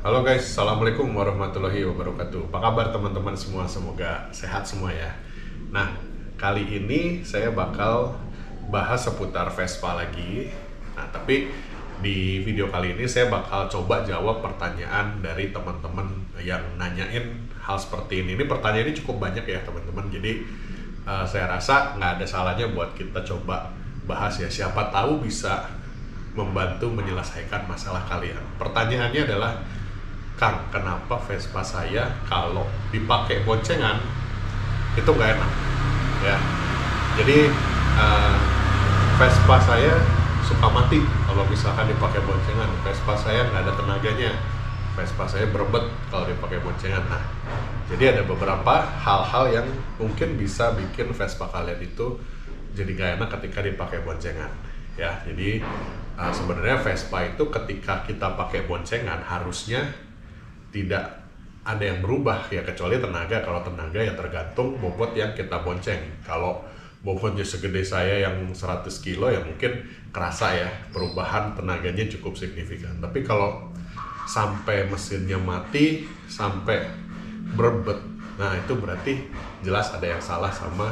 Halo guys, Assalamualaikum warahmatullahi wabarakatuh. Apa kabar teman-teman semua? Semoga sehat semua ya. Nah, kali ini saya bakal bahas seputar Vespa lagi. Nah, tapi di video kali ini saya bakal coba jawab pertanyaan dari teman-teman yang nanyain hal seperti ini. Ini pertanyaannya cukup banyak ya teman-teman. Jadi saya rasa nggak ada salahnya buat kita coba bahas ya. Siapa tahu bisa membantu menyelesaikan masalah kalian. Pertanyaannya adalah, Kang, kenapa Vespa saya kalau dipakai boncengan itu nggak enak? Ya, jadi Vespa saya suka mati kalau misalkan dipakai boncengan. Vespa saya nggak ada tenaganya. Vespa saya berebet kalau dipakai boncengan. Nah, jadi ada beberapa hal-hal yang mungkin bisa bikin Vespa kalian itu jadi nggak enak ketika dipakai boncengan. Ya, jadi sebenarnya Vespa itu ketika kita pakai boncengan harusnya tidak ada yang berubah ya, kecuali tenaga. Kalau tenaga ya tergantung bobot yang kita bonceng. Kalau bobotnya segede saya yang 100 kilo ya mungkin kerasa ya perubahan tenaganya cukup signifikan. Tapi kalau sampai mesinnya mati, sampai berebet, nah itu berarti jelas ada yang salah sama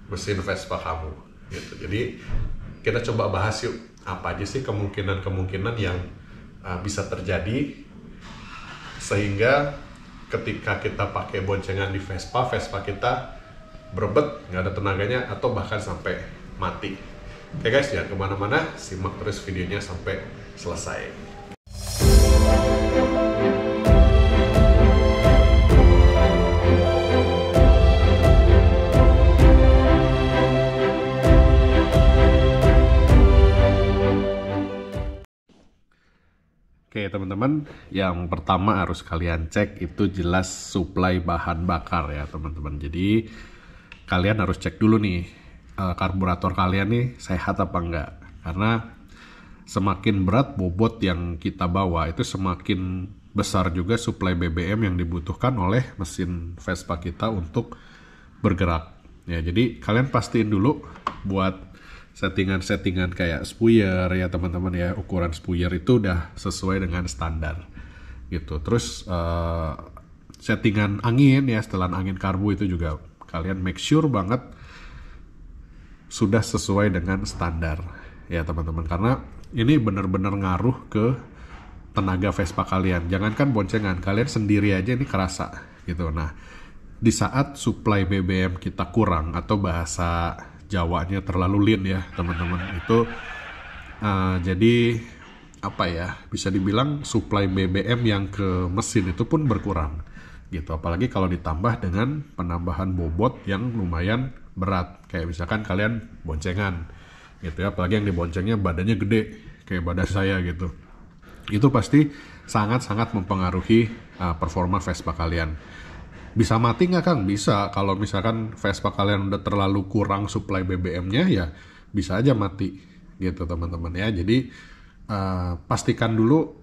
mesin Vespa kamu gitu. Jadi kita coba bahas yuk, apa aja sih kemungkinan-kemungkinan yang bisa terjadi sehingga ketika kita pakai boncengan di Vespa kita berebet, nggak ada tenaganya, atau bahkan sampai mati. Oke guys, jangan kemana-mana, simak terus videonya sampai selesai. Oke teman-teman, yang pertama harus kalian cek itu jelas suplai bahan bakar ya teman-teman. Jadi kalian harus cek dulu nih karburator kalian nih sehat apa enggak. Karena semakin berat bobot yang kita bawa itu semakin besar juga suplai BBM yang dibutuhkan oleh mesin Vespa kita untuk bergerak. Ya, jadi kalian pastiin dulu buat settingan-settingan kayak spuyer ya teman-teman ya, ukuran spuyer itu udah sesuai dengan standar gitu. Terus settingan angin ya, setelan angin karbu itu juga kalian make sure banget sudah sesuai dengan standar ya teman-teman, karena ini benar-benar ngaruh ke tenaga Vespa kalian. Jangankan boncengan, kalian sendiri aja ini kerasa gitu. Nah, di saat suplai BBM kita kurang atau bahasa Jawanya terlalu lean ya teman-teman, itu jadi apa ya, bisa dibilang suplai BBM yang ke mesin itu pun berkurang gitu. Apalagi kalau ditambah dengan penambahan bobot yang lumayan berat, kayak misalkan kalian boncengan gitu ya, apalagi yang diboncengnya badannya gede kayak badan saya gitu, itu pasti sangat-sangat mempengaruhi performa Vespa kalian. Bisa mati nggak Kang? Bisa. Kalau misalkan Vespa kalian udah terlalu kurang suplai BBM-nya ya bisa aja mati gitu teman-teman ya. Jadi pastikan dulu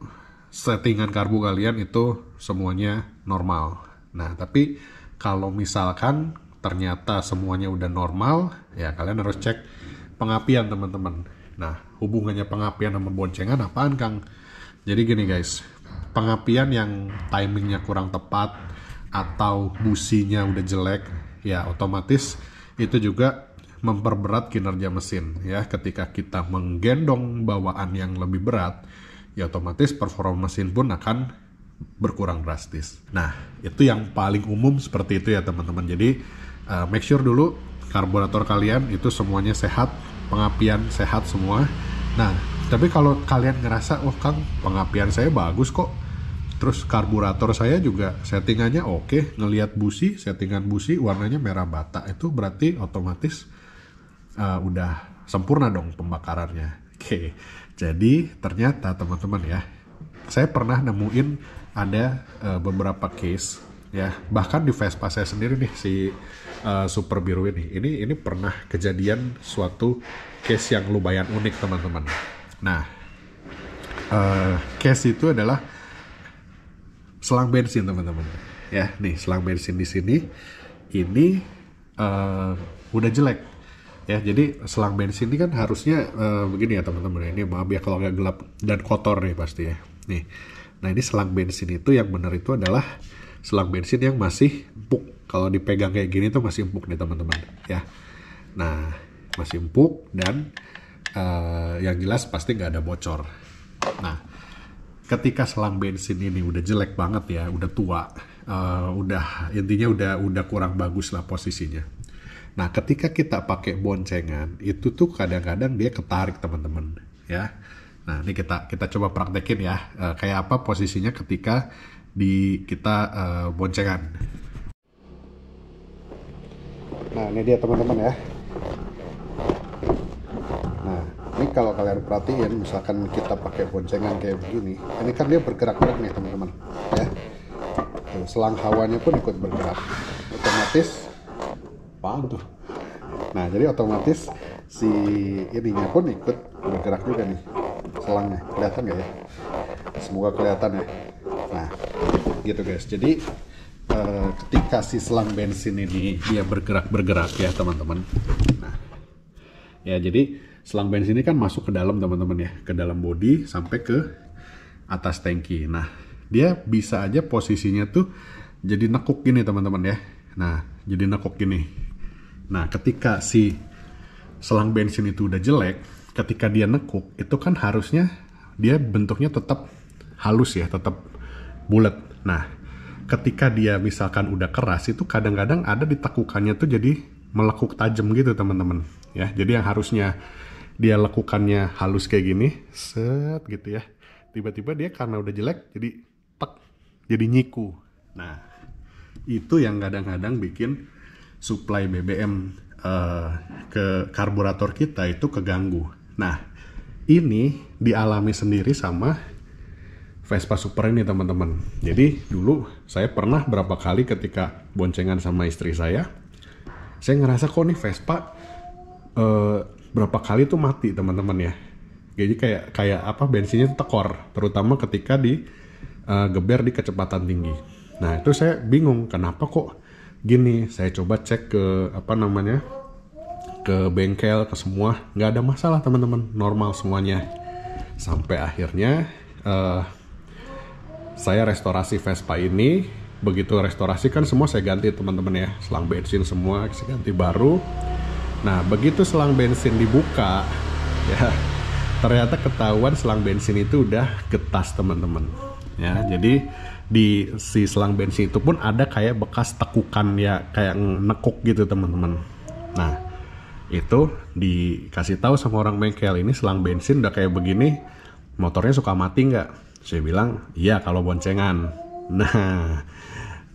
settingan karbu kalian itu semuanya normal. Nah, tapi kalau misalkan ternyata semuanya udah normal ya kalian harus cek pengapian teman-teman. Nah, hubungannya pengapian sama boncengan apaan Kang? Jadi gini guys, pengapian yang timingnya kurang tepat atau businya udah jelek ya otomatis itu juga memperberat kinerja mesin ya. Ketika kita menggendong bawaan yang lebih berat ya otomatis performa mesin pun akan berkurang drastis. Nah, itu yang paling umum seperti itu ya teman-teman. Jadi make sure dulu karburator kalian itu semuanya sehat, pengapian sehat semua. Nah, tapi kalau kalian ngerasa oh Kang, pengapian saya bagus kok, terus karburator saya juga settingannya oke, ngelihat busi, settingan busi warnanya merah bata, itu berarti otomatis udah sempurna dong pembakarannya. Oke, jadi ternyata teman-teman ya, saya pernah nemuin ada beberapa case ya, bahkan di Vespa saya sendiri nih, si Super Biru ini pernah kejadian suatu case yang lumayan unik teman-teman. Nah, case itu adalah selang bensin teman-teman ya. Nih selang bensin di sini ini udah jelek ya. Jadi selang bensin ini kan harusnya begini ya teman-teman. Ini maaf ya kalau agak gelap dan kotor nih pasti ya. Nih Nah ini selang bensin itu yang benar itu adalah selang bensin yang masih empuk. Kalau dipegang kayak gini tuh masih empuk nih teman-teman ya. Nah masih empuk dan yang jelas pasti nggak ada bocor. Nah ketika selang bensin ini udah jelek banget ya, udah tua, udah intinya udah kurang bagus lah posisinya. Nah ketika kita pakai boncengan itu tuh kadang-kadang dia ketarik teman-teman ya. Nah ini kita coba praktekin ya, kayak apa posisinya ketika kita boncengan. Nah ini dia teman-teman ya. Nah ini kalau kalian perhatiin, misalkan kita pakai boncengan kayak begini, ini kan dia bergerak-gerak nih teman-teman ya. Tuh, selang hawanya pun ikut bergerak, otomatis apaan tuh. Nah jadi otomatis si ininya pun ikut bergerak juga nih, selangnya. Kelihatan nggak ya? Semoga kelihatan ya. Nah gitu guys, jadi ketika si selang bensin ini dia bergerak ya teman-teman. Nah ya jadi selang bensin ini kan masuk ke dalam teman-teman ya, ke dalam bodi sampai ke atas tangki. Nah dia bisa aja posisinya tuh jadi nekuk gini teman-teman ya. Nah jadi nekuk gini. Nah ketika si selang bensin itu udah jelek, ketika dia nekuk itu kan harusnya dia bentuknya tetap halus ya, tetap bulat. Nah ketika dia misalkan udah keras itu kadang-kadang ada di tekukannya tuh jadi melekuk tajam gitu teman-teman ya. Jadi yang harusnya dia lekukannya halus kayak gini, set gitu ya, tiba-tiba dia karena udah jelek jadi tek, jadi nyiku. Nah itu yang kadang-kadang bikin suplai BBM ke karburator kita itu keganggu. Nah ini dialami sendiri sama Vespa Super ini teman-teman. Jadi dulu saya pernah berapa kali ketika boncengan sama istri saya ngerasa kok nih Vespa berapa kali tuh mati teman-teman ya. Jadi kayak apa, bensinnya tekor, terutama ketika geber di kecepatan tinggi. Nah itu saya bingung kenapa kok gini. Saya coba cek ke ke bengkel, ke semua, nggak ada masalah teman-teman, normal semuanya. Sampai akhirnya saya restorasi Vespa ini. Begitu restorasi kan semua saya ganti teman-teman ya, selang bensin semua saya ganti baru. Nah begitu selang bensin dibuka ya, ternyata ketahuan selang bensin itu udah getas teman-teman ya. Jadi di si selang bensin itu pun ada kayak bekas tekukan ya, kayak nekuk gitu teman-teman. Nah itu dikasih tahu sama orang bengkel, ini selang bensin udah kayak begini, motornya suka mati nggak? Saya bilang iya kalau boncengan. Nah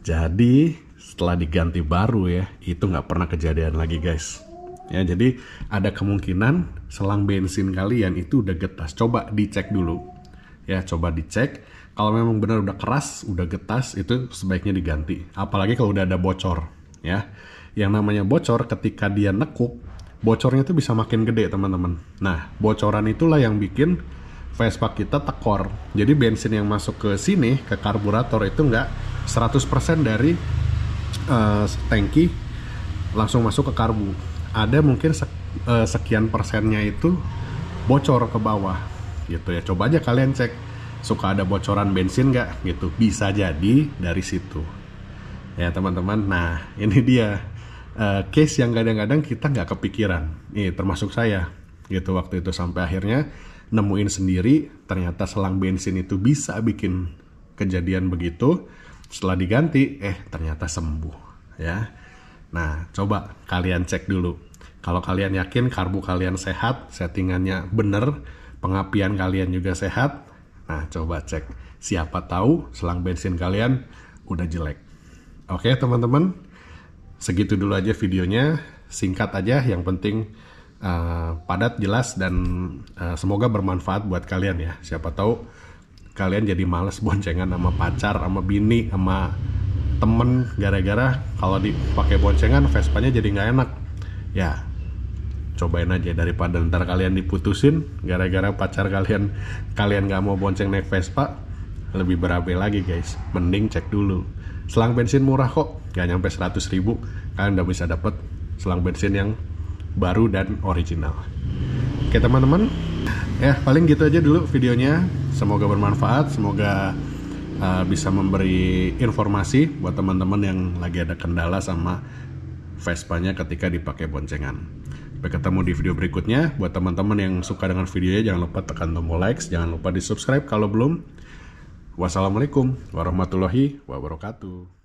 jadi setelah diganti baru ya, itu nggak pernah kejadian lagi guys ya. Jadi ada kemungkinan selang bensin kalian itu udah getas. Coba dicek dulu ya, coba dicek. Kalau memang benar udah keras, udah getas, itu sebaiknya diganti. Apalagi kalau udah ada bocor ya. Yang namanya bocor ketika dia nekuk, bocornya itu bisa makin gede teman-teman. Nah bocoran itulah yang bikin Vespa kita tekor. Jadi bensin yang masuk ke sini, ke karburator itu nggak 100% dari tangki langsung masuk ke karbu. Ada mungkin sekian persennya itu bocor ke bawah gitu ya. Coba aja kalian cek, suka ada bocoran bensin nggak gitu. Bisa jadi dari situ ya teman-teman. Nah ini dia case yang kadang-kadang kita nggak kepikiran. Nih termasuk saya gitu waktu itu, sampai akhirnya nemuin sendiri ternyata selang bensin itu bisa bikin kejadian begitu. Setelah diganti ternyata sembuh ya. Nah coba kalian cek dulu. Kalau kalian yakin karbu kalian sehat, settingannya bener, pengapian kalian juga sehat, nah coba cek, siapa tahu selang bensin kalian udah jelek. Oke teman-teman, segitu dulu aja videonya, singkat aja, yang penting padat, jelas, dan semoga bermanfaat buat kalian ya. Siapa tahu kalian jadi males boncengan sama pacar, sama bini, sama temen, gara-gara kalau dipakai boncengan Vespanya jadi nggak enak ya. Cobain aja, daripada ntar kalian diputusin gara-gara pacar kalian nggak mau bonceng naik Vespa, lebih berabe lagi guys. Mending cek dulu. Selang bensin murah kok, nggak nyampe 100.000, kalian udah bisa dapet selang bensin yang baru dan original. Oke teman-teman, ya paling gitu aja dulu videonya. Semoga bermanfaat, semoga bisa memberi informasi buat teman-teman yang lagi ada kendala sama Vespa-nya ketika dipakai boncengan. Sampai ketemu di video berikutnya. Buat teman-teman yang suka dengan videonya, jangan lupa tekan tombol likes, jangan lupa di subscribe kalau belum. Wassalamualaikum warahmatullahi wabarakatuh.